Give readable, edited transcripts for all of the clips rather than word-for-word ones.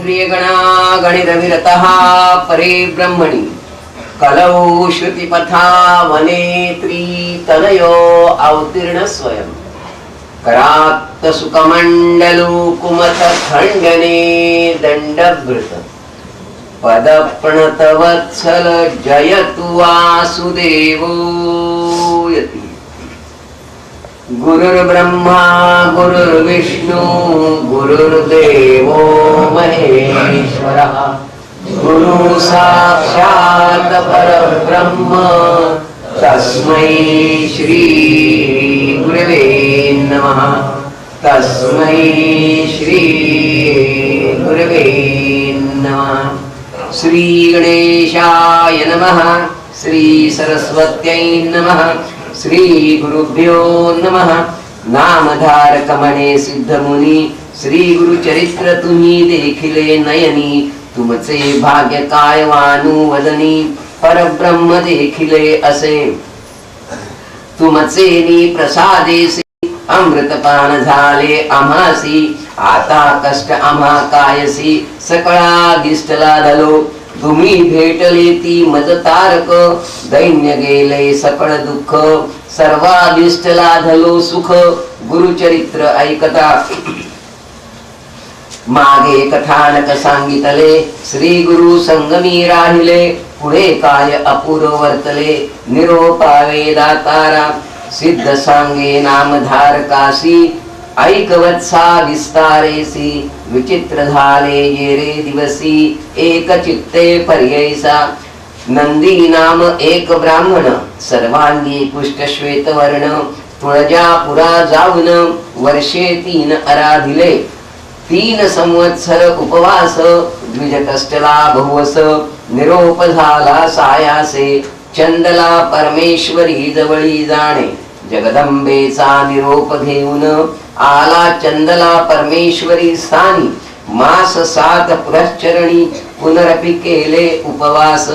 प्रियगणा गणितविरतः परे ब्रह्मणि कलौ श्रुतिपथा वनेत्री तनयो अवतीर्ण स्वयं करात्त सुकमंडलु कुमथ खंडने दंडभृत पदप्रणतवत्सल जयतु वासुदेवो यति गुरुर्ब्रह्मा गुरुर्विष्णु गुरुर्देवो महेश्वरः गुरु साक्षात् परब्रह्म तस्मै श्री गुरवे नमः तस्मै श्री गुरवे नमः। श्री गणेशाय नमः श्री सरस्वत्यै नमः श्री गुरुभ्यो नमः। नामधारक मने सिद्ध मुनी श्री गुरु चरित्र तुम्ही देखिले नयनी तुमचे भाग्य काय वानुवदनी परब्रह्म देखिले असे तुमचे नी प्रसादेसी अमृतपान झाले आम्हासी आता कष्ट आम्हा कायसी सकळा दिष्टला धलो तुम्ही भेटले ती मज तारक दैन्य गेले सकळ दुःख सर्वादिष्टला धलो सुख गुरुचरित्र ऐकता मागे कथानक सांगितले श्री गुरु संगमी राहिले पुढे काय अपूर्व वर्तले निरोपा वेदातारा सिद्ध सांगे नामधारकासी ऐकवत्सा विस्तारेसी विचित्र झाले ये रे दिवसी एक चित्ते पर्ययसा नंदी नाम एक ब्राह्मण सर्वांगी पुष्ट श्वेत वर्ण तुळजापुरा जाऊन वर्षे 3 आराधिले 3 संवत्सर उपवास द्विज कष्टला बहुवस निरोप झाला सायासे चंदला परमेश्वरी जवळी जाणे जगदंबेचा निरोप घेऊन आला चंदला परमेश्वरी स्थानी मास 7 पुरश्चरणी पुनरपि केले उपवास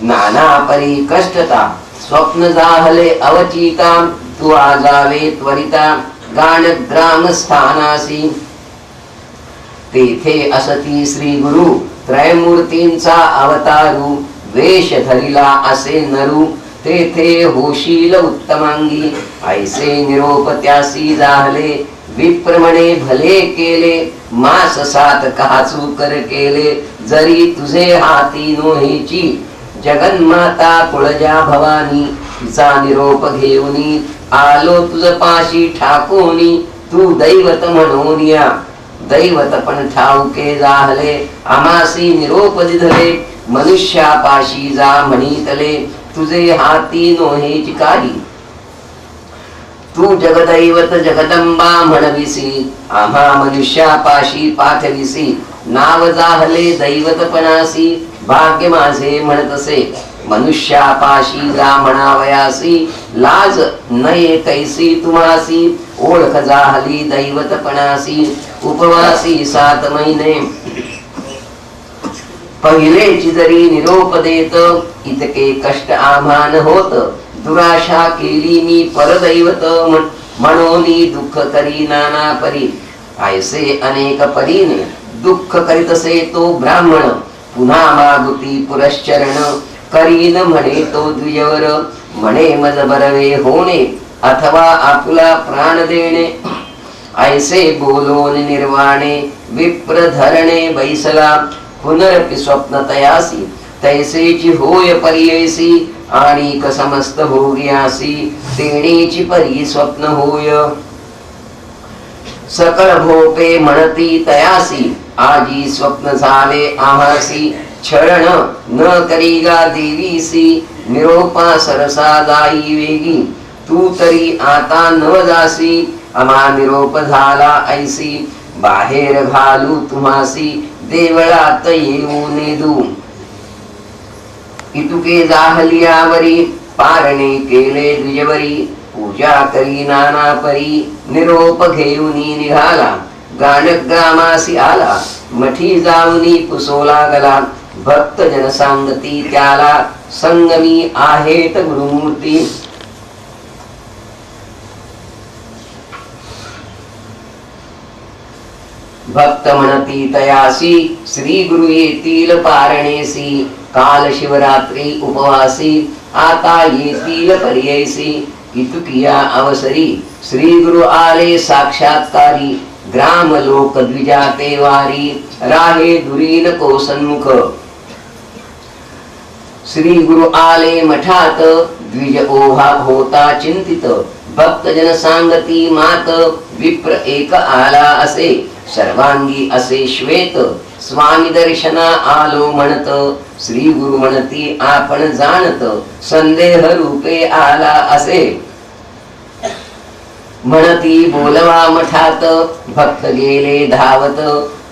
नाना परी कष्टता स्वप्न जाहले अवचिता तू आजावे त्वरिता गाणग्राम स्थानासी तेथे असती श्री गुरु त्रयमूर्तींचा अवतारू वेश धरिला असे नरू तेथे होशील उत्तमांगी ऐसे निरोप त्यासी जाहले विप्रमणे भले केले मास 7 काचू कर केले जरी तुझे हाती नोहेची जगन्माता कुळजा भवानी तिचा निरोप घेऊनी आलो तुझ पाशी ठाकोनी तू दैवत म्हणून या दैवत पण ठाऊके जाहले आमासी निरोप दिधले मनुष्यापाशी जा म्हणितले तुझे हाती नोहेची काही तू जगदैवत जगदंबा म्हणविसी आम्हा मनुष्यापाशी पाठविसी नाव जाहले दैवतपणासी भाग्य माझे म्हणतसे मनुष्यापाशी जा म्हणावयासी लाज नये कैसी तुम्हासी ओळख जाहली दैवतपणासी उपवासी 7 महिने पहिलेची जरी निरोप देत इतके कष्ट आम्हान होत दुराशा केली मी परदैवत म्हणोनी दुःख करी नाना परी ऐसे अनेक परीने दुःख करीतसे तो ब्राह्मण पुन्हा मागुती पुरश्चरण करीन म्हणे तो द्विजवर म्हणे मज बरवे होणे अथवा आपुला प्राण देणे ऐसे बोलोन निर्वाणे विप्र धरणे बैसला पुनरपि स्वप्न तयासी तैसेची होय पर्ययसी आणि समस्त भोग्यासी तेणेची परी स्वप्न होय सकळ भोपे म्हणती तयासी आजी स्वप्न झाले आम्हासी छळण न करीगा देवीसी निरोपा सरसा दाई वेगी तू तरी आता नव जासी आम्हा निरोप झाला ऐसी बाहेर घालू तुम्हासी देवळात येऊ नेदू इतुके जाहलियावरी पारणे केले द्विजवरी पूजा करी नाना परी निरोप घेऊनी निघाला गाणग्रामासी आला मठी जाऊनी पुसोला गला भक्त जन सांगती त्याला संगमी आहेत गुरुमूर्ती भक्त म्हणती तयासी श्री गुरु येतील पारणेसी काल शिवरात्री उपवासी आता येतील पर्ययसी इतुकिया अवसरी श्री गुरु आले साक्षात्कारी ग्राम लोक द्विजाते वारी राहे दुरीन को सन्मुख श्री गुरु आले मठात द्विज ओहा होता चिंतित भक्त जन सांगती मात विप्र एक आला असे सर्वांगी असे श्वेत स्वामी दर्शना आलो म्हणत श्री गुरु म्हणती आपण जाणत संदेह रूपे आला असे म्हणती बोलवा मठात भक्त गेले धावत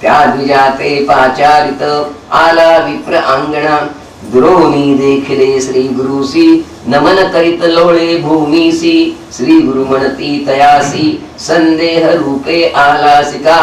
त्या द्विजाते पाचारित आला विप्र अंगणा द्रोणी देखले श्री गुरुसी नमन करीत लोळे भूमीसी श्री गुरु म्हणती तयासी संदेह रूपे आलासिका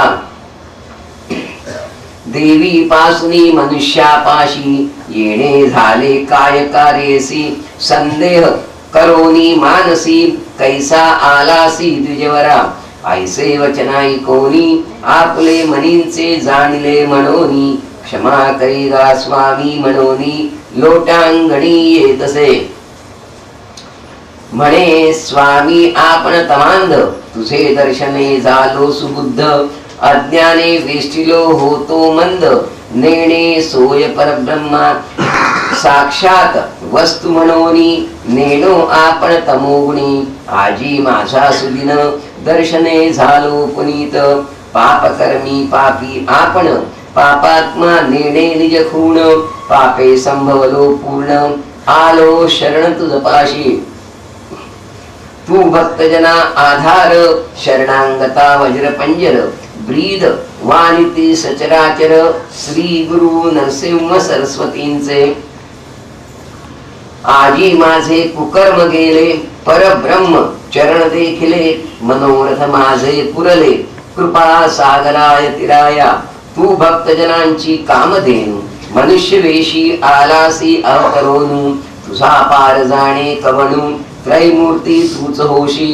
देवी पासुनी मनुष्यापाशी येणे झाले काय कार्यसी संदेह करोनी मानसी कैसा आलासी द्विजवरा ऐसे वचनाई कोणी आपले मनींचे जाणले मनोनी क्षमा करीगा स्वामी मनोनी लोटांगणी येतसे म्हणे स्वामी आपण तमांध तुझे दर्शने झालो सुबुद्ध अज्ञाने वेष्टिलो होतो मंद नेणे सोय परब्रह्मा साक्षात वस्तु मनोनी नेणो आपण तमोगुणी आजी माझा सुदिन दर्शने झालो पुनीत पापकर्मी पापी आपण पापात्मा नेणे निज खूण पापे संभवलो पूर्ण आलो शरण तुझपाशी तू भक्तजना आधार शरणांगता वज्र पंजर ब्रीद वाणिती सचराचर श्री गुरु नरसिंह सरस्वतींचे आजी माझे कुकर्म गेले परब्रह्म चरण देखिले मनोरथ माझे पुरले कृपा सागराय तिराया तू भक्तजनांची कामधेनु मनुष्य वेशी आलासी अवतरोनु तुझा पार जाणे कवणू त्रैमूर्ती तूच होशी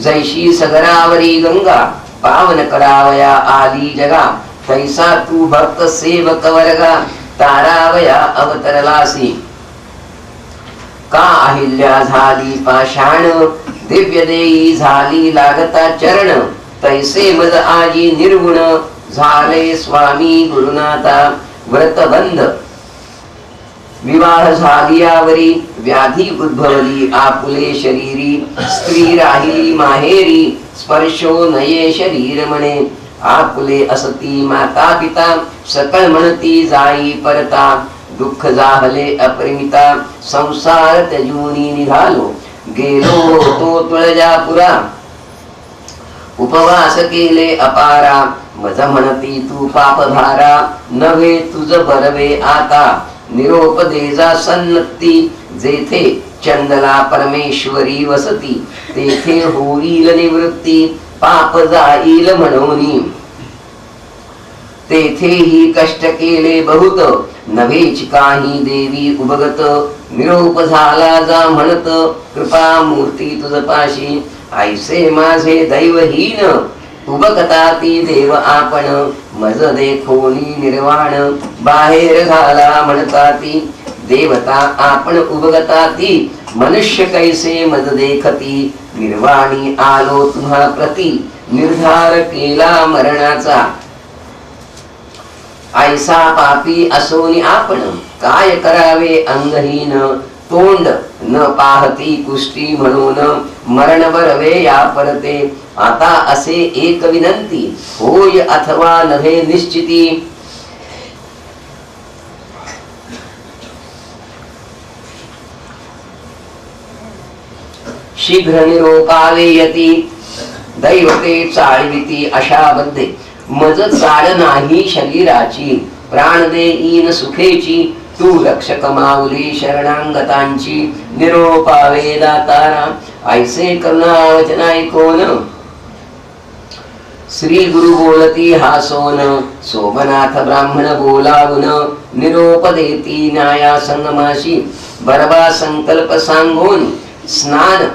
जैशी सगरावरी गंगा पावन करावया आली जगा तैसा तू भक्त सेवक वर्गा तारावया अवतरलासी का अहिल्या झाली पाषाण दिव्य देई झाली लागता चरण तैसे मज आजी निर्गुण झाले स्वामी गुरुनाथा व्रतबंध विवाह झालियावरी व्याधी उद्भवली आपुले शरीरी स्त्री राहिली माहेरी स्पर्शो नये शरीर म्हणे आपुले असती माता पिता सकळ म्हणती जाई परता दुःख जाहले अपरिमिता संसार त्यजूनी निघालो गेलो तो तुळजापुरा उपवास केले अपारा मज म्हणती तू पाप भारा नव्हे तुझ बरवे आता निरोप देजा सन्नती जेथे चंदला परमेश्वरी वसती तेथे होईल निवृत्ती पाप जाईल म्हणूनी तेथेही कष्ट केले बहुत नव्हेच काही देवी उभगत निरोप झाला जा म्हणत कृपा मूर्ती तुझपाशी ऐसे माझे दैवहीन उभगता ती देव आपण मज देखोनी निर्वाण बाहेर घाला म्हणता ती देवता आपण उभगता ती मनुष्य कैसे मज देखती निर्वाणी आलो तुम्हा प्रती निर्धार केला मरणाचा ऐसा पापी असोनी आपण काय करावे अंगहीन तोंड न पाहती कुष्टी म्हणून मरण बरवे या परते आता असे एक विनंती होय अथवा नव्हे निश्चिती शीघ्र निरोपावे यती दैवते चाळविती अशा बद्धे मज चाल नाही शरीराची प्राण देईन सुखेची तू रक्ष कमावली शरणांगतांची निरोपावे दातारा ऐसे करुणा वचन ऐकोन श्री गुरु बोलती हासोन सोमनाथ ब्राह्मण बोलावून निरोप देती न्याया संगमाशी बरबा संकल्प सांगून स्नान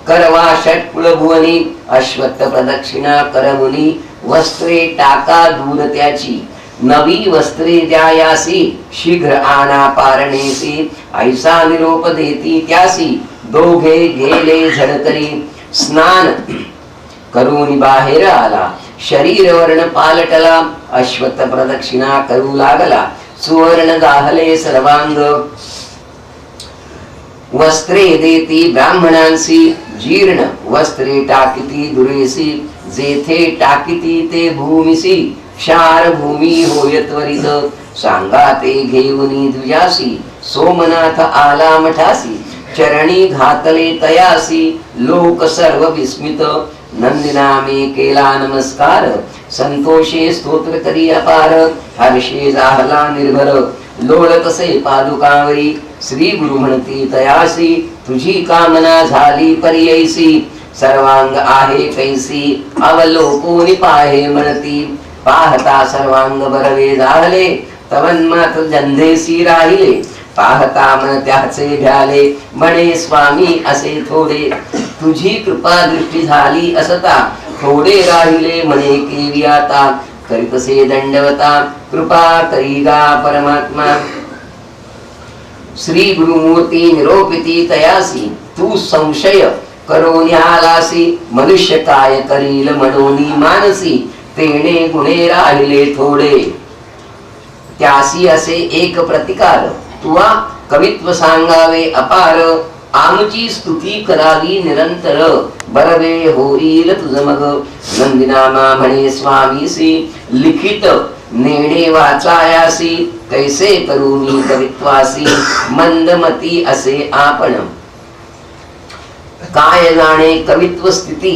करवा षटकुळ भुवनी अश्वत्थ प्रदक्षिणा करमुनी वस्त्रे टाका दूर त्याची, नवी वस्त्रे द्यायासी, शीघ्र आणा पारणेसी, ऐसा निरोप देती त्यासी, दोघे गेले झडकरी. स्नान करून बाहेर आला, शरीर वर्ण पालटला, अश्वत्थ प्रदक्षिणा करू लागला, सुवर्ण दाहले सर्वांग. वस्त्रे देती ब्राह्मणांसी, जीर्ण वस्त्रे टाकिती दुरेसी, जेथे टाकिती ते भूमिसी, क्षार भूमी होय त्वरित. सांगा ते घेऊनी द्विजासी, सोमनाथ आला मठासी, चरणी घातले तयासी, लोक सर्व विस्मित. नंदिनामे केला नमस्कार, संतोषे स्तोत्र करी अपार, हर्षे जाहला निर्भर, लोळतसे पादुकावरी. श्री गुरु म्हणती तयासी, तुझी कामना झाली पर्यैसी, सर्वांग आहे कैसी, अवलोकोनी पाहे म्हणती. पाहता सर्वांग बरवे झाले, तवन्मात जंधेसी राहिले, पाहता मन त्याचे भ्याले, म्हणे स्वामी असे थोडे. तुझी कृपा दृष्टी झाली असता, थोडे राहिले म्हणे केवी आता. करीतसे दंडवता, कृपा करी गा परमात्मा. श्री गुरुमूर्ती निरोपिती तयासी, तू संशय करोनी आलासी, मनुष्य काय करील मनोनी मानसी, तेणे गुणे राहिले थोडे. त्यासी असे एक प्रतिकार, तुवा कवित्व सांगावे अपार, आमची स्तुती करावी निरंतर, बरवे होईल तुझ मग. नंदिनामा म्हणे स्वामीसी, लिखित नेणे वाचायासी, कैसे करू मी कवित्वासी, मंदमती असे आपण. काय जाणे कवित्व स्थिती,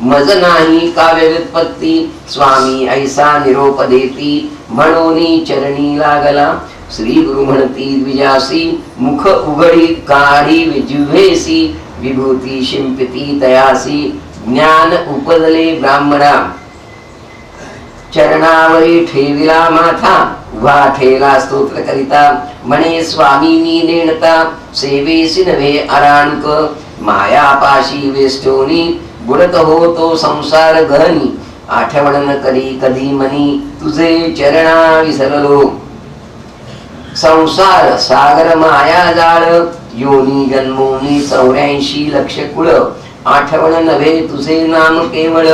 मज नाही काव्य व्युत्पत्ती. स्वामी ऐसा निरोप देती, म्हणोनी चरणी लागला. श्री गुरु म्हणती द्विजासी, मुख उघडी काढी जिव्हेसी, विभूती शिंपिती तयासी, ज्ञान उपजले ब्राह्मणा. चरणावरी ठेविला माथा, उभा ठेला स्तोत्र करिता, म्हणे स्वामीनी नेणता, सेवेसी नव्हे अराणुक. मायापाशी वेष्टोनी, बुडत होतो संसार गहनी, आठवण न करी कधी मनी, तुझे चरणा विसरलो. संसार सागर माया जाळ, योनी जन्मोनी 84 लक्ष कुळ, आठवण नव्हे तुझे नाम केवळ.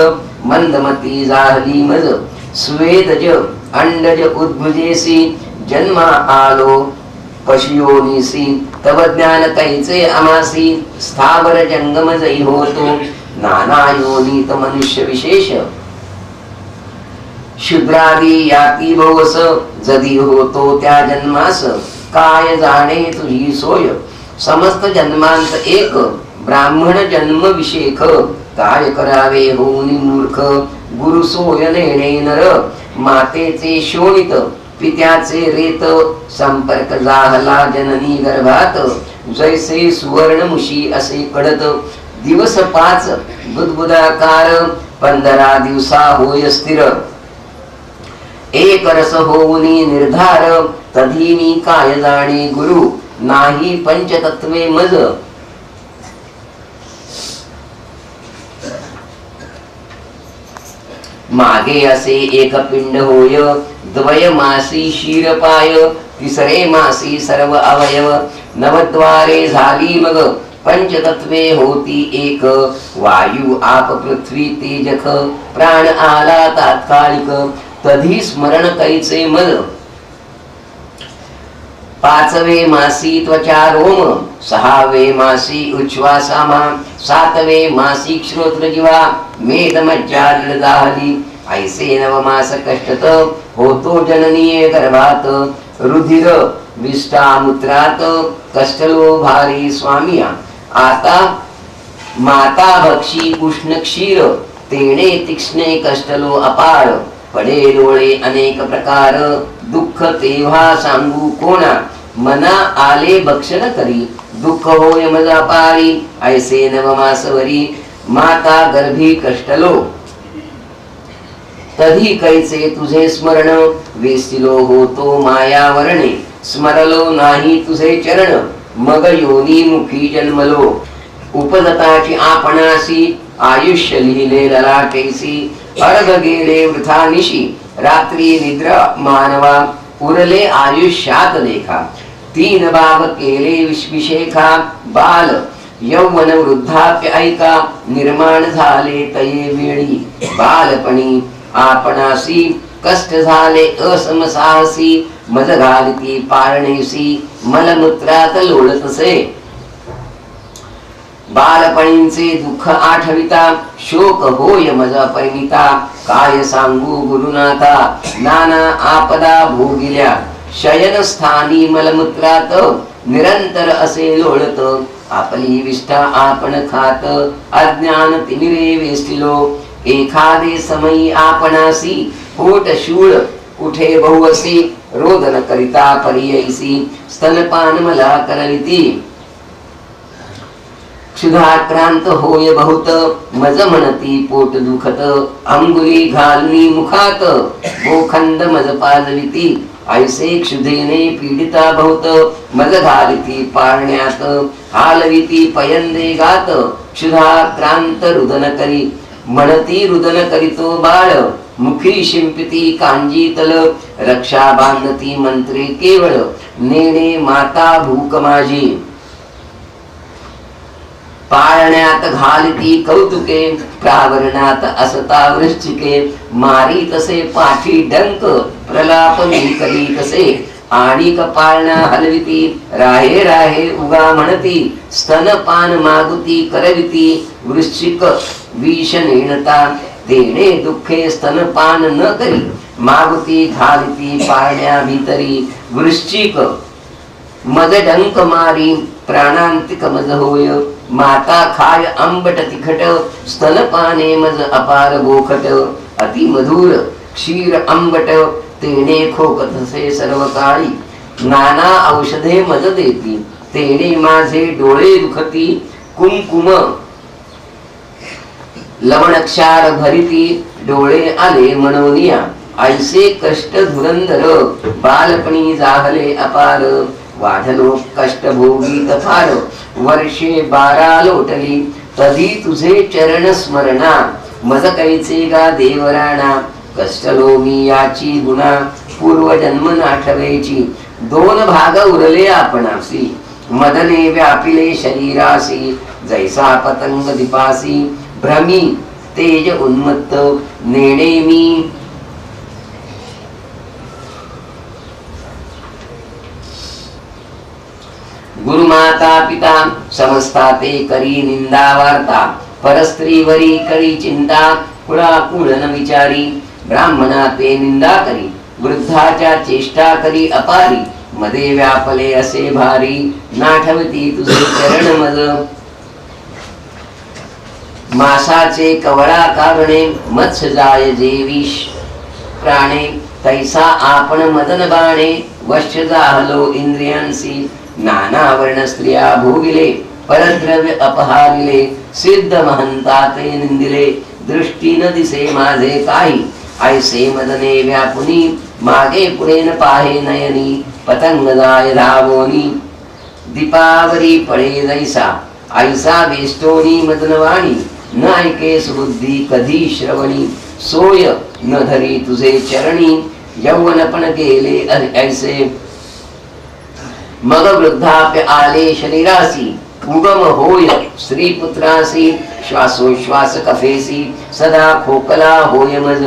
मंदमती जाहली मज, स्वेदज अंडज उद्भुजेसी, जन्मा आलो पशुयोनीसी, तव ज्ञान कैचे अमासी. स्थावर जंगम जई होतो, नाना योनीत मनुष्य विशेष. शूद्रादी याती भोवस, जदी होतो त्या जन्मास, काय जाणे तुझी सोय. समस्त जन्मांत एक, ब्राह्मण जन्म विशेख, काय करावे होऊनी मूर्ख. गुरु सोय नेणे नर, मातेचे शोणित, पित्याचे रेत, संपर्क जाहला जननी गर्भात. जैसे सुवर्ण मुशी असे कडत, दिवस 5 बुद्बुदाकार, 15 दिवसा होय स्थिर. एक रस होऊनी निर्धार, तधी मी काय जाणे गुरु, नाही पंचतत्वे मज. मागे असे एक पिंड होय, द्वय मासी शिरपाय, तिसरे मासी सर्व अवयव, नवद्वारे झाली मग, पंचतत्वे होती एक. वायू आप पृथ्वी तेजख, प्राण आला तात्कालिक, तधी स्मरण कैचे मज. 5वे मासी त्वचा रोम, 6वे मासी उच्छ्वासामा, 7वे मासी श्रोत्र जीवा, मेद मज्जा दाहली. ऐसे 9 मास कष्टत, होतो जननीय गर्भात. रुधिर विष्टामूत्रात, कष्टलो भारी स्वामिया. आता माता भक्षी उष्ण क्षीर, तेणे तीक्ष्णे कष्टलो अपार. पडे डोळे अनेक प्रकार, दुःख तेव्हा सांगू कोणा. मना आले भक्षण करी, दुःख होय मजा पारी. ऐसे 9 मासवरी, माता गर्भी कष्टलो. तधी कैचे तुझे स्मरण, वेसिलो होतो माया वर्णे. स्मरलो नाही तुझे चरण, मग योनी मुखी जन्मलो. उपदताची आपणासी, आयुष्य लिहिले ललाटेसी अर्घ गेले वृथा निशी रात्री निद्रा मानवा उरले आयुष्यात लेखा तीन बाब केले विषेखा बाल यौवन वृद्धाप्य ऐका निर्माण झाले तये वेळी बालपणी आपणासी कष्ट झाले असमसाहसी मज घालती पारणेसी मलमूत्रात लोळतसे बालपणींचे दुःख आठविता शोक होय मजा परिमिता काय सांगू गुरुनाथा नाना आपदा भोगिल्या शयन स्थानी मलमूत्रात निरंतर असे लोळत आपली विष्ठा आपण खात अज्ञान तिमिरे वेष्टिलो एखादे समयी आपणासी पोट शूळ कुठे बहुअसी रोदन करिता पर्ययसी स्तनपान मला करविती क्षुधाक्रांत होय बहुत मज म्हणती पोट दुखत अंगुली घालनी मुखात गोखंड मज पाजविती ऐसे क्षुधेने पीडिता बहुत मज घालिती पाळण्यात हालविती पयंदे गात क्षुधाक्रांत रुदन करी म्हणती रुदन करीतो बाळ मुखी शिंपिती कांजी तल रक्षा बांधती मंत्रे केवळ नेणे माता भूक माझी पाळण्यात घालती कौतुके प्रावरणात असता वृश्चिके मारी तसे पाठी डंक प्रलाप मी करी तसे आणि पाळणा हलविती राहे राहे उगा म्हणती स्तनपान मागुती करविती वृश्चिक विष नेणता देणे दुःखे स्तनपान न करी मागुती घालती पाळण्या भीतरी वृश्चिक मज डंक मारी प्राणांतिक मज होय माता खाय आंबट तिखट स्तनपाने मज अपार बोखट अति मधुर क्षीर आंबट तेने खोकतसे सर्व काळी नाना औषधे मज देती तेने माझे डोळे दुखती कुंकुम लवणक्षार भरिती डोळे आले मनोनिया ऐसे कष्ट धुरंधर बालपणी जाहले अपार वाढलो कष्ट भोगी तफार वर्षे 12 लोटली तधी तुझे चरण स्मरणा मज कैचे गा देवराणा कष्टलो मी याची गुणा पूर्वजन्म नाठवेची 2 भाग उरले आपणासी मदने व्यापिले शरीरासी जैसा पतंग दिपासी भ्रमी तेज उन्मत्त नेणे मी गुरुमाता पिता समजता ते करी निंदा वार्ता परस्त्रीवरी करी चिंता कुळा कुळ न विचारी ब्राह्मणा ते निंदा करी वृद्धाच्या चेष्टा करी अपारी मध्ये व्यापले असे भारी नाठवती तुझे चरण मज मासाचे कवळा कारणे मत्स्य जाय जेविष प्राणे तैसा आपण मदन बाणे वश्य जाहलो इंद्रियांसी नाना वर्ण स्त्रिया भोगिले परद्रव्य अपहारिले सिद्ध महंता ते निंदिले दृष्टी न दिसे माझे काही ऐसे मदने व्यापुनी मागे पुढे न पाहे नयनी पतंग जाय धावोनी दीपावरी पळे जैसा ऐसा वेष्टोनी मदनवाणी न ऐके सुबुद्धी कधी श्रवणी सोय न धरी तुझे चरणी यौवनपण गेले ऐसे मग वृद्धाप्य आले शरीरासी उगम होय स्त्री पुत्रासी श्वासोश्वास कफेसी सदा खोकला होय मज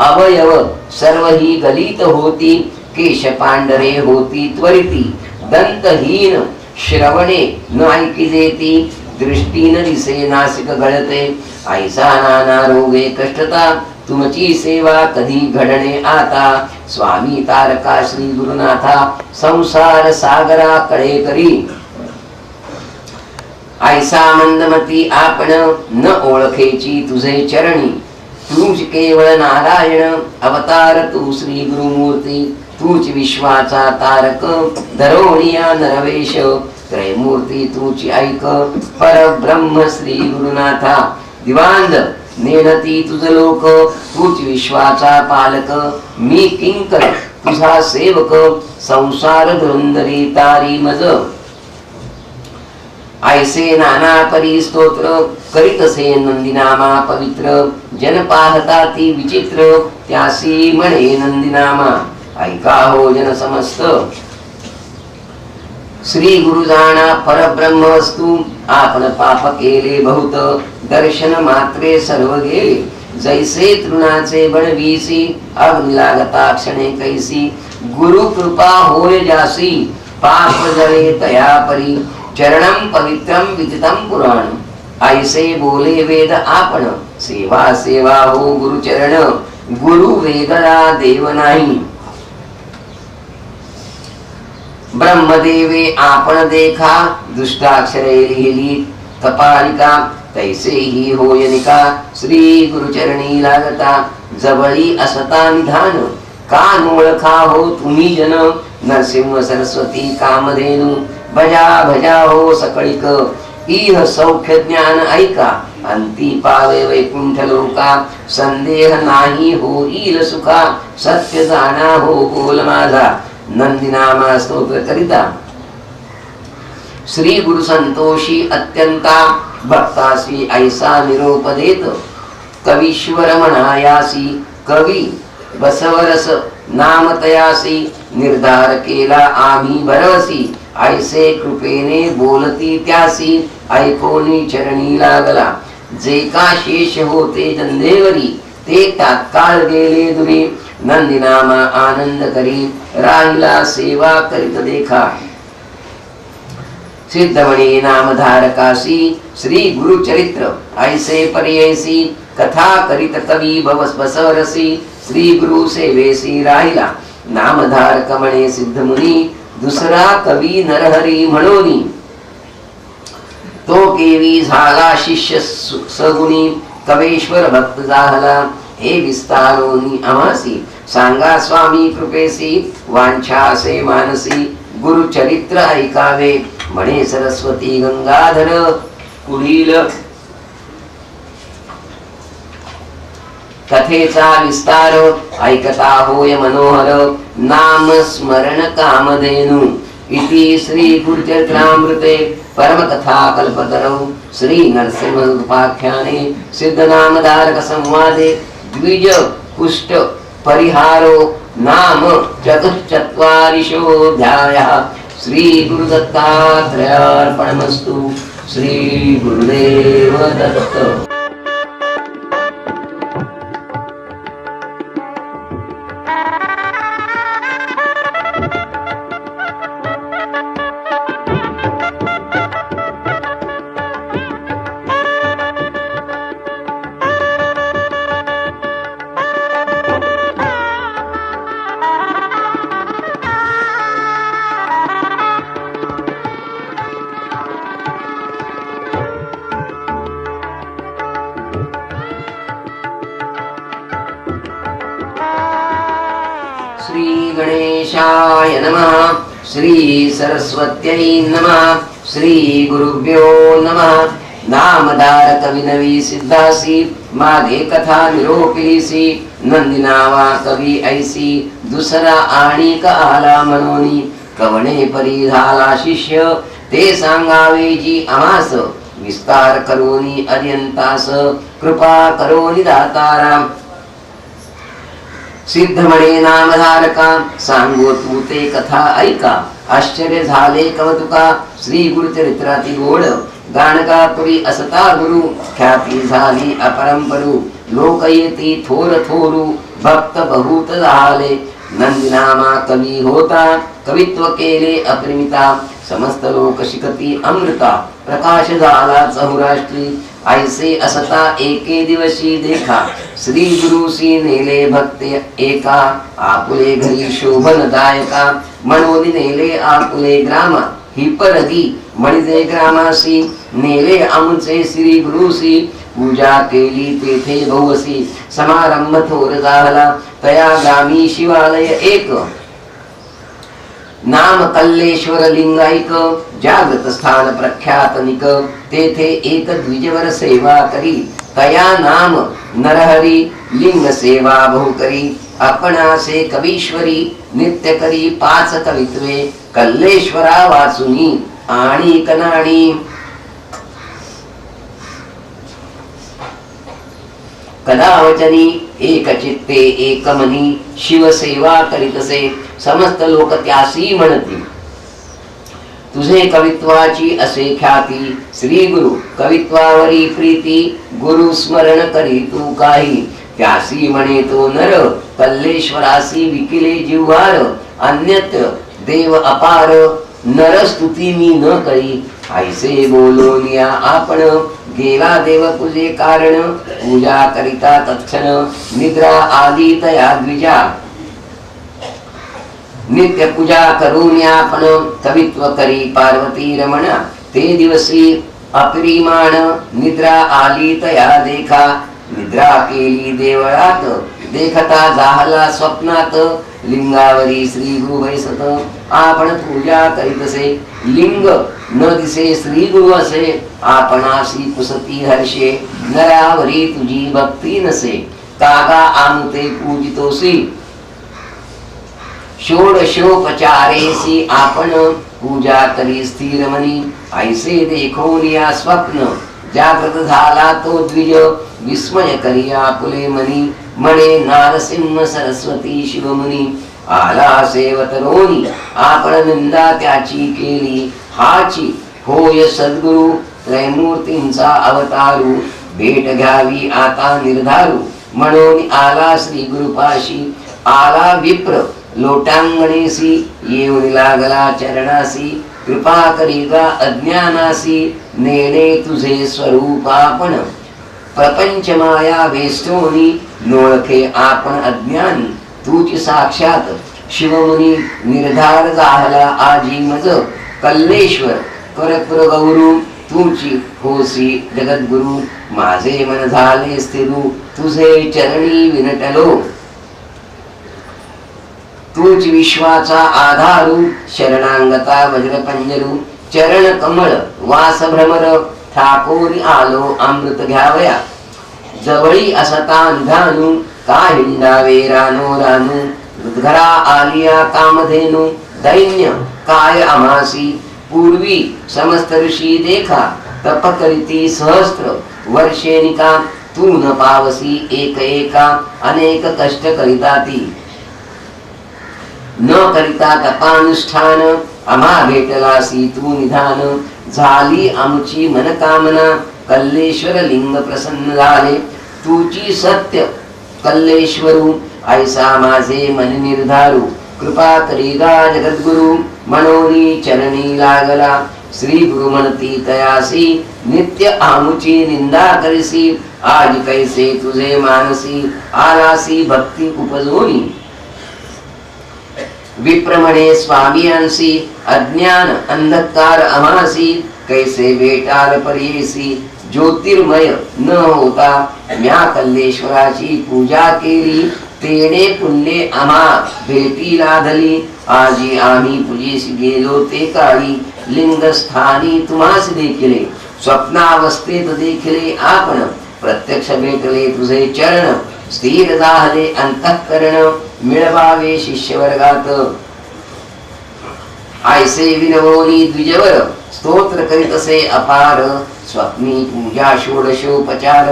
अवयव सर्व ही गलित होती केश पांढरे होती त्वरिती दंतहीन श्रवणे न ऐकी जेती दृष्टी न दिसे नासिक गळते ऐसा नाना रोगे कष्टता तुमची सेवा कधी घडणे आता स्वामी तारका श्री गुरुनाथा संसार सागरा कळे करी ऐसा मंदमती आपण न ओळखेची तुझे चरणी तूच केवळ नारायण अवतार तू श्री गुरुमूर्ती तूच विश्वाचा तारक धरोणिया नरवेश त्रयमूर्ती तुझी ऐक परब्रह्म श्री गुरुनाथा दिवांद नेणती तुझ लोक तूच विश्वाचा पालक मी किंकर तुझा सेवक संसार धुरंदरी तारी मज ऐसे नाना परी स्तोत्र करीतसे नंदीनामा पवित्र जन पाहता ती विचित्र त्यासी म्हणे नंदीनामा ऐका हो जन समस्त श्री गुरु जाणा परब्रह्म वस्तू आपण पाप केले बहुत दर्शन मात्रे सर्व गेले जैसे तृणाचे बनवीसी अग्नी लागता क्षणे कैसी गुरु कृपा होय जासी पाप जळे तया परी चरणम पवित्रम विदितम पुराण ऐसे बोले वेद आपण सेवा सेवा हो गुरु चरण गुरु वेगळा देव नाही ब्रह्मदेवे आपण देखा दुष्टाक्षरे लिहिली कपालिका तैसे ही होयनिका श्री गुरुचरणी लागता जवळी असता निधान कान ओळखा हो तुम्ही जन नरसिंह सरस्वती कामधेनु भजा भजा हो सकळिक इह सौख्य ज्ञान ऐका अंती पावे वैकुंठ लोका संदेह नाही होईल सुखा सत्य जाणा हो बोल माझा नंदीनामा स्तोत्र करिता श्री गुरु संतोषी अत्यंता भक्तासी ऐसा निरोप देत कवीश्वर म्हणायासी कवी बसवरस नामतयासी निर्धार केला आम्ही भरवसी ऐसे कृपेने बोलती त्यासी ऐकोनी चरणी लागला जे का शेष होते जंदेवरी ते तात्काळ गेले दुरी नंदीनामा आनंद करी राहिला सेवा करीत देखा सिद्धमणी नामधारकासी श्री गुरु चरित्र ऐसे पर्ययसी कथा करीत कवी बसवरसी श्री गुरु सेवेसी राहिला नामधारक म्हणे सिद्धमुनी दुसरा कवी नरहरी म्हणोनी तो केवी झाला शिष्य सगुणी कवेश्वर भक्त झाला हे विस्तारोनी आमासी सांगा स्वामी कृपेसी वांछा असे मानसी गुरु चरित्र ऐकावे म्हणे सरस्वती गंगाधर पुढील कथेचा विस्तार ऐकता होय मनोहर नाम स्मरण कामधेनु इति श्री गुरुचरित्रामृते परमकथा कल्पतरौ श्री नरसिंह उपाख्याने सिद्धनामधारक संवादे द्विज कुष्ठ परिहारो नाम चतुश्चत्वारिशोऽध्यायः श्री गुरुदत्तात्रेयार्पणमस्तु श्री गुरुदेव दत्त। श्री गणेशाय नमः श्री सरस्वत्यै नमः श्री गुरुभ्यो नमः नामधारक विनवी सिद्धासी मागे कथा निरोपिलीसी नंदीनावा कवी ऐसी दुसरा आणिक आला म्हणोनी कवणे परी झाला शिष्य ते सांगावे जी आमास विस्तार करोनी अत्यंतास कृपा करोनी दातारा सिद्धमणे नामधारका सांगो तू ते कथा ऐका आश्चर्य झाले कवतुका श्री गुरुचरित्राती गोड गाणगा पुरी असता गुरु ख्याती झाली अपरंपरू लोक येती थोर थोरू भक्त बहुत झाले नंदीनामा कवी होता कवित्व केले अपरिमिता समस्त लोक शिकती अमृता प्रकाश झाला चहुराष्ट्री ऐसे असता एके दिवशी देखा श्री गुरुसी नेले भक्ते एका आपुले घरी शोभनदायका मनोनी नेले आपुले ग्रामा ही परगी मणिजे ग्रामासी नेले आमचे श्री गुरुसी पूजा केली तेथे बहुवसी समारंभ थोर झाला तया गामी शिवालय एक नाम कल्लेश्वर लिंगायक जागृत स्थान प्रख्यात निक तेथे एक द्विजवर सेवा करी तया नाम नरहरी लिंग सेवा बहु करी आपणासे कवीश्वरी नित्य करी 5 कवित्वे कल्लेश्वरा वाचुनी आणि कनाणी कदावचनी एक चित्ते एक मनी शिवसेवा करीतसे समस्त लोक त्यासी म्हणती तुझे कवित्वाची असे ख्याती श्री गुरु कवित्वावरी प्रीती गुरु स्मरण करी तू काही त्यासी म्हणे तो नर कल्लेश्वरासी विकिले जिव्हार अन्यत्र देव अपार नर स्तुती मी न करी ऐसे बोलोनिया आपण गेला देव तुझे कारण पूजा करिता तत्क्षण निद्रा आली तया द्विजा नित्य पूजा करून आपण कवित्व करी पार्वती रमणा ते दिवसी अपरिमाण निद्रा आली तया देखा निद्रा केली देवळात देखता जाहला स्वप्नात लिंगावरी श्री गुरु बैसत आपण पूजा करीतसे लिंग न दिसे श्री गुरु असे आपणासी पुसती हर्षे नरावरी तुझी भक्ती नसे कागा आमुते पूजितोसी षोडशोपचारेसी आपण पूजा करी स्थिर मनी ऐसे देखोनिया स्वप्न जागृत झाला तो द्विज विस्मय करिया पुले मनी म्हणे नारसिंह सरस्वती शिवमुनी आला सेवतरोनी आपण निंदा त्याची केली हाची होय सद्गुरु त्रैमूर्तींचा अवतारू भेट घ्यावी आता निर्धारू म्हणून आला श्री गुरुपाशी आला विप्र लोटांगणेसी येऊन लागला चरणासी कृपा करीगा अज्ञानासी नेणे तुझे स्वरूप आपण प्रपंच माया वेष्टोनी नोळखे आपण अज्ञानी तुझी साक्षात शिवमुनी निर्धार झाला आजी मज कल्लेश्वर परपुर गौरू तुझी होसी जगद्गुरु माझे मन झाले स्थिरू तुझे चरणी विनटलो तूच विश्वाचा आधारू शरणांगता वज्रपंजरू चरण कमळ वास भ्रमर ठाकोरी आलो अमृत घ्यावया जवळी असता निधानू का हिंडावे रानो रानू उद्घरा आलिया कामधेनु दैन्य काय अमासी पूर्वी समस्त ऋषी देखा तप करीती सहस्त्र वर्षेनिका तू न पावसी एक एका अनेक कष्ट करिताती न करिता तपानुष्ठान आम्हा भेटलासी तू निधान झाली आमची मनकामना कल्लेश्वर लिंग प्रसन्न झाले तुझी सत्य कल्लेश्वरू ऐसा माझे मन निर्धारू कृपा करीगा जगद्गुरु मनोनी चरणी लागला श्री गुरु म्हणती तयासी नित्य आमुची निंदा करीसी आज कैसे तुझे मानसी आलासी भक्ती उपजोनी विप्रमणे स्वामियांसी अज्ञान अंधकार अमासी कैसे भेटाल परेसी ज्योतिर्मय न होता म्या कल्लेश्वराची पूजा केली तेने पुण्ये आम्हा भेटी लाधली आजी आम्ही पूजेस गेलो ते काळी लिंगस्थानी तुम्हास देखिले स्वप्नावस्थेत देखिले आपण प्रत्यक्ष भेटले तुझे चरण स्थिर झाले अंतःकरण मिळवावे शिष्यवर्गात ऐसे विनवोनी द्विजवर स्तोत्र करीत असे अपार स्वप्नी पूजा षोडशोपचार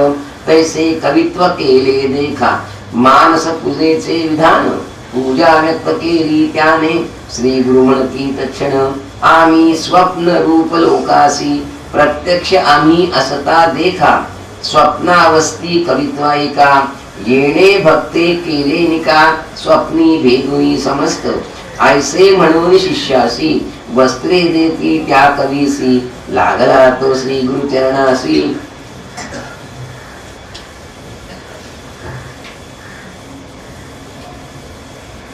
तैसे कवित्व केले देखा मानस पूजेचे विधान पूजा व्यक्त केली त्याने श्री गुरु म्हणती तक्षण आम्ही स्वप्न रूप लोकासी प्रत्यक्ष आम्ही असता देखा स्वप्नावस्थी कवित्वायिका येणे भक्ते केले निका स्वप्नी भेदुनी समस्त ऐसे म्हणून शिष्यासी वस्त्रे देती त्या कवीसी लागला तो श्री गुरु चरणासी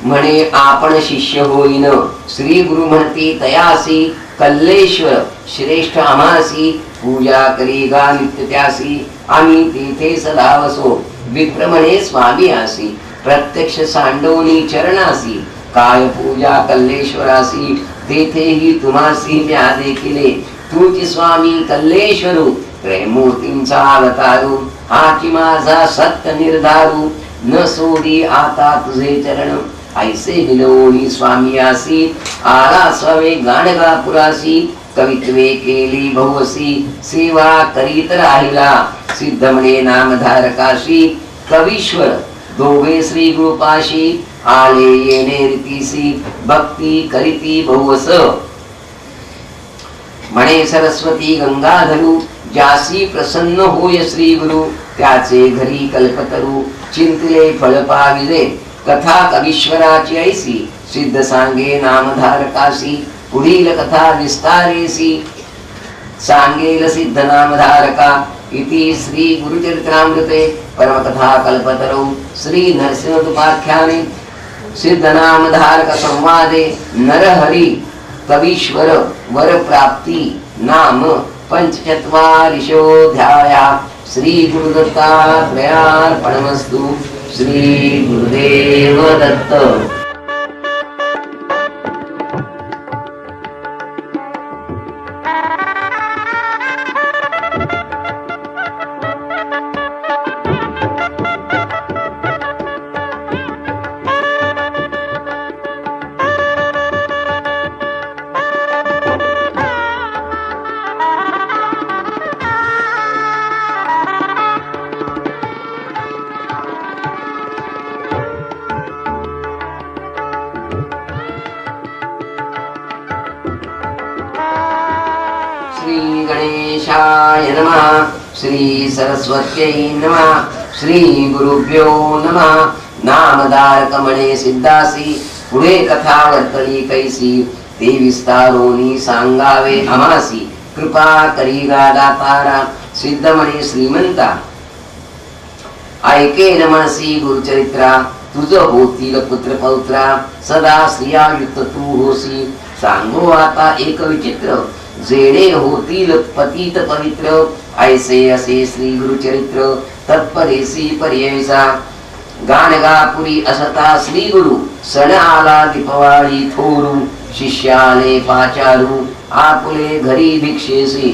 म्हणे आपण शिष्य होईन श्री गुरु म्हणती तयासी कल्लेश्वर श्रेष्ठ आम्हासी पूजा करी गा नित्य त्यासी आम्ही तेथे सदा वसो विप्रमणे स्वामी आसी प्रत्यक्ष सांडोनी चरणासी काय पूजा कल्लेश्वरासी तेथेही तुम्हासी म्या देखिले तुझी स्वामी कल्लेश्वरू त्रैमूर्तींचा अवतारू हाची माझा सत्य निर्धारू न सोडी आता तुझे चरण ऐसे विनवोनी स्वामी आसी आला स्ववे गाणगा पुरासी कवित्वे केली बहुवसी सेवा करीत राहिला सिद्ध म्हणे नामधारकाशी कवीश्वर दोघे श्री गुरुपाशी आले येणे रीतीसी भक्ती करीती बहुवस म्हणे सरस्वती गंगाधरू जासी प्रसन्न होय श्री गुरु त्याचे घरी कल्पतरू चिंतले फळ पाविले कथा कवीश्वराची ऐसी सिद्ध सांगे नामधारकासी पुढील कथा विस्तारेसी सांगेल सिद्ध नामधारका इति श्री गुरुचरित्रामृते परमकथा कल्पतरौ श्री नरसिंहोपाख्याने सिद्ध नामधारक संवादे नरहरि कवीश्वर वर प्राप्ति नाम पंचचत्वारिशोऽध्यायः श्री गुरुदत्तात्रेयार्पणमस्तु श्री गुरुदेव दत्त। श्री गणेशाय नमः श्री सरस्वत्यै नमः श्री गुरुभ्यो नमः। नामधारक म्हणे सिद्धासी पुढे कथा वर्तली कैसी ते विस्तारोनी सांगावे आमासी कृपा करी गा दातारा सिद्ध म्हणे श्रीमंता ऐके नमसी गुरुचरित्रा तुझ होतील पुत्र पौत्रा सदा स्त्रियायुक्त तू होसी सांगो आता एक विचित्र जेणे होतील पतित पवित्र ऐसे असे श्री गुरुचरित्र तत्परेसी पर्ययसा गाणगापुरी असता श्री गुरु सण आला दीपवाळी थोरू शिष्याले पाचारू आपुले घरी भिक्षेसी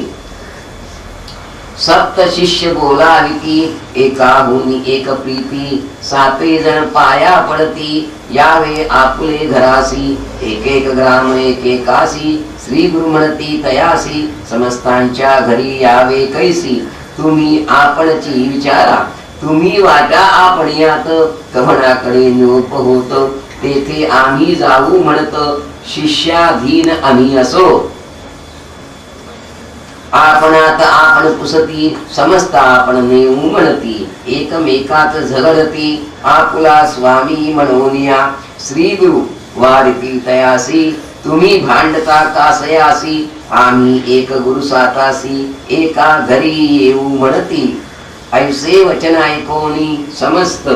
सप्त शिष्य बोलाविती एकाहुनी एक प्रीती साते जण पाया पडती यावे आपुले घरासी एक एक ग्राम एक एकासी श्री गुरु म्हणती तयासी समस्तांच्या घरी यावे कैसी तुम्ही आपणची विचारा तुम्ही वाटा आपण यात कवणाकडे नोप होत तेथे आम्ही जाऊ म्हणत शिष्याधीन आम्ही असो आपणात आपण पुसती समस्त आपण नेऊ म्हणती एकमेकात झगडती आपुला स्वामी म्हणूनिया श्री गुरु वाढती तयासी तुम्ही भांडता कासयासी आम्ही एक गुरु सातासी एका घरी येऊ म्हणती ऐसे वचन ऐकोनी समस्त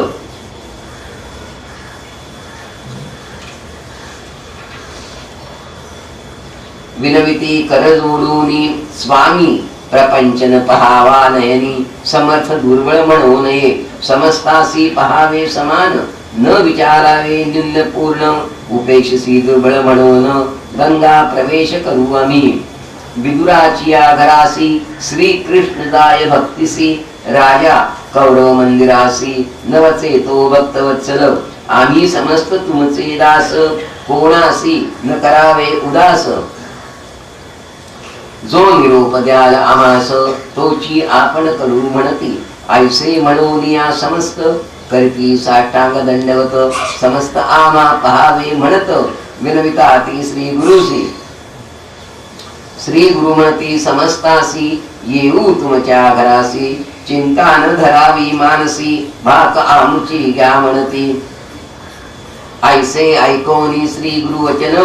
विनविती कर जोडूनी स्वामी प्रपंचन पहावा नयनी समर्थ दुर्बळ म्हणू नये समस्तासी पहावे समान न विचारावे न्यून पूर्ण उपेक्षसी दुर्बळ म्हणून गंगा प्रवेश करू आम्ही विदुराची या घरासी श्री कृष्ण जाय भक्तिसी राजा कौरव मंदिरासी नवचे तो भक्तवत्सल आम्ही समस्त तुमचे दास कोणासी न करावे उदास जो निरोप द्याल आमास तोची आपण करू म्हणती ऐसे म्हणून या समस्त करती साष्टांग दंडवत समस्त आमा पहावे म्हणत विनविता ती श्री गुरुसी श्री गुरु म्हणती समस्तासी येऊ तुमच्या घरासी चिंता न धरावी मानसी भाक आमची घ्या म्हणती ऐसे ऐकोनी श्री गुरु वचन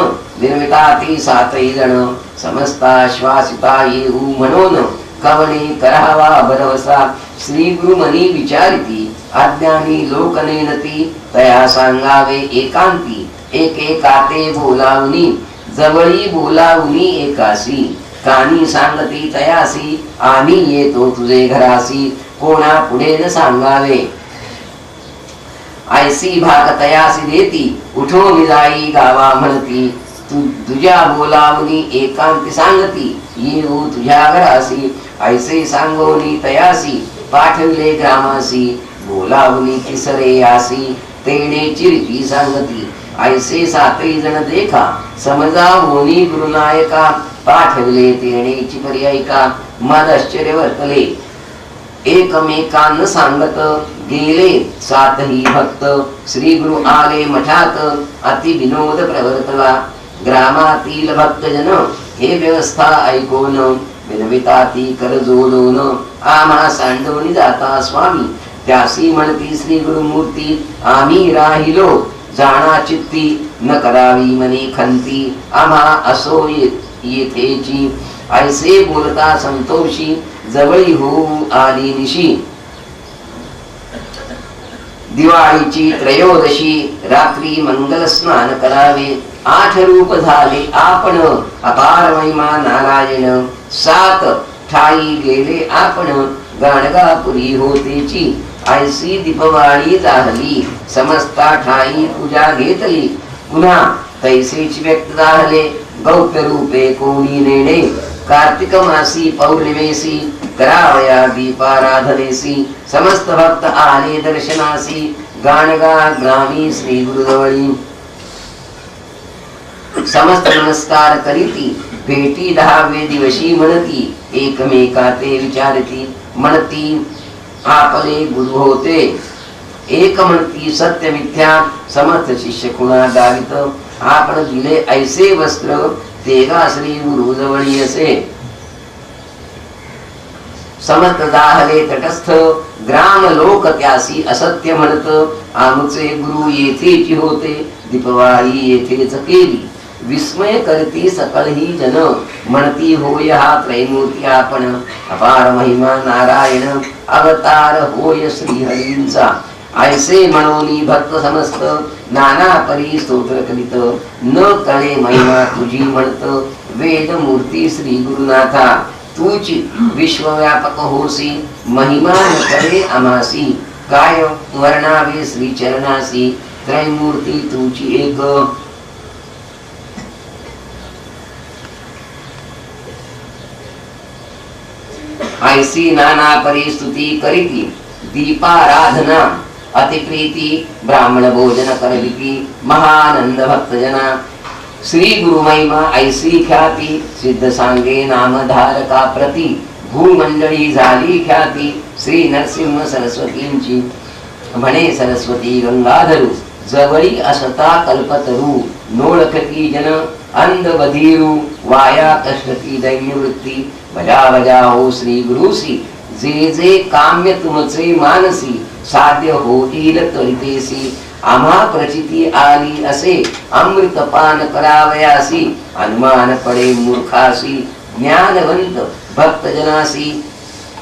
विनविता ती सातही जण समस्ता श्वासिता येऊ म्हणून कवणे करावा भरवसा श्री गुरु मनी विचारिती अज्ञानी लोक नेनती तया सांगावे एकांती एक एकाते बोलावनी जवळी बोलावनी एकासी कानी सांगती तयासी आम्ही येतो तुझे घरासी कोणा पुढे न सांगावे ऐसी भाग तयासी देती उठून जाई गावा म्हणती तुझ्या बोलावनी एकांती सांगती येऊ तुझ्या घरासी ऐसे सांगोनी तयासी पाठविले ग्रामासी बोलावनी तिसरे यासी तेणे चिरती सांगती ऐसे सातही जण देखा समजा होनी गुरुनायका पाठविले तेणेची पर्यायिका मद आश्चर्य वर्तले एकमेकांना सांगत गेले सातही भक्त श्री गुरु आले मठात अति विनोद प्रवर्तला ग्रामातील भक्तजन हे व्यवस्था ऐकून विनविता ती कर जोडून आम्हा सांडवणी जाता स्वामी त्यासी म्हणती श्री गुरुमूर्ती आम्ही राहिलो जाणा चित्ती न करावी मनी खंती आम्हा असो येथेची ऐसे बोलता संतोषी जवळी होऊ आली निशी दिवाळीची त्रयोदशी रात्री मंगल स्नान करावे 8 रूप झाले आपण अपार महिमा नारायण 7 ठाई गेले आपण गाणगापुरी होतेची ऐसी दीपवाळी झाली समस्ता ठाई पूजा घेतली पुन्हा तैसेच व्यक्त झाले गौप्य रूपे कोणी नेणे कार्तिक मासी पौर्णिमेसी करावया दीपाराधनेसी समस्त भक्त आले दर्शनासी गाणगा ग्रामी श्री गुरुजवळी समस्त नमस्कार करीती भेटी 10वे दिवशी म्हणती एकमेका ते विचारती म्हणती आपले गुरु होते एक म्हणती सत्य मिथ्या समर्थ शिष्य कुणा दावित आपण दिले ऐसे वस्त्र तेगा श्री गुरु जवळी असे समर्थ दाहले तटस्थ ग्राम लोक त्यासी असत्य म्हणत आमचे गुरु येथेची होते दीपवाळी येथेच केली विस्मय करती सकळ ही जन म्हणती होय हा त्रैमूर्ती आपण अपार महिमा नारायण अवतार होय श्री हरींचा ऐसे म्हणोनी भक्त समस्त नाना परी स्तोत्र करीत न कळे महिमा तुझी म्हणत वेद मूर्ती श्री गुरुनाथा तुझी विश्वव्यापक होसी महिमा न कळे अमासी काय वर्णावे श्री चरणासी त्रैमूर्ती तुझी एक ऐसी नाना परिस्तुती करीती दीपाराधना अतिप्रीती ब्राह्मण भोजन करविती महानंद भक्तजना श्री गुरु महिमा ऐसी ख्याती सिद्ध सांगे नामधारका प्रती भूमंडळी झाली ख्याती श्री नरसिंह सरस्वतींची म्हणे सरस्वती गंगाधरू जवळी असता कल्पतरू नोळखती जन अंध बधीरू वाया कष्टती दैन्यवृत्ती बजा बजा हो श्री गुरुसी जे जे काम्य तुमचे मानसी साध्य होईल त्वरितेसी आम्हा प्रचिती आली असे अमृतपान करावयासी अनुमान पडे मूर्खासी ज्ञानवंत भक्तजनासी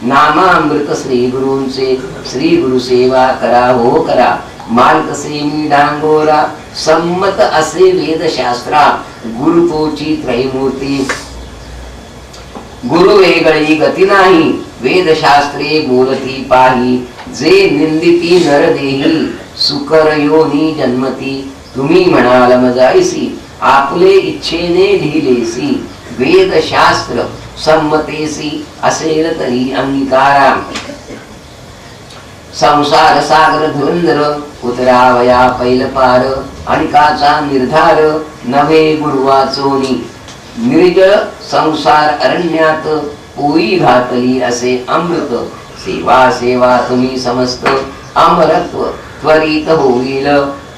नामामृत श्री गुरूंचे श्री गुरु सेवा करा हो करा मार्गसेमी डांगोरा संमत असे वेदशास्त्रा गुरुतोची त्रैमूर्ती गुरु वेगळी गती नाही वेदशास्त्रे बोलती पाही जे निंदिती नरदेही सुकर योनी जन्मती तुम्ही म्हणाल मजाईसी आपले इच्छेने लिहिलेसी वेदशास्त्र संमतेसी असेल तरी अंगीकारा संसार सागर धुरंधर उतरावया पैल पार अणिकाचा निर्धार नवे गुरुवाचोनी निर्जळ संसार अरण्यात पोई घातली असे अमृत सेवा सेवा तुम्ही समस्त अमरत्व त्वरित होईल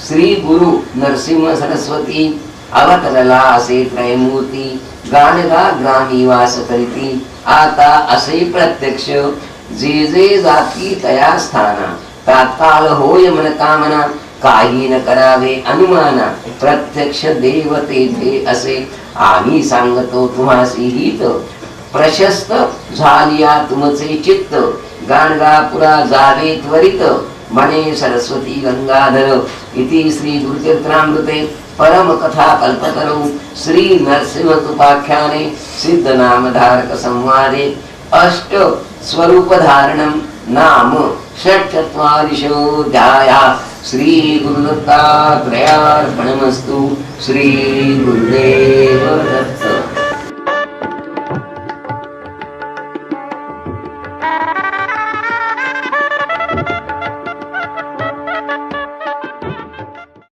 श्री गुरु नरसिंह सरस्वती अवतरला असे त्रैमूर्ती गाणगा ग्रामी वास करीती आता असे प्रत्यक्ष जे जे जाती तया स्थाना तात्काळ होय मन कामना काही न करावे अनुमाना प्रत्यक्ष देव तेथे असे आम्ही सांगतो तुम्हासी हित प्रशस्त झालिया तुमचे चित्त गाणगापुरा जावे त्वरित म्हणे सरस्वती गंगाधर इति श्री गुरुचरित्रामृते परम कथा कल्पतरु श्री नरसिंह तुपाख्याने सिद्ध नामधारक संवादे अष्ट स्वरूप धारणम नाम षट्चत्वारिंशोऽध्यायः श्री गुरुदत्तात्रेयार्पणमस्तु श्री गुरुदेव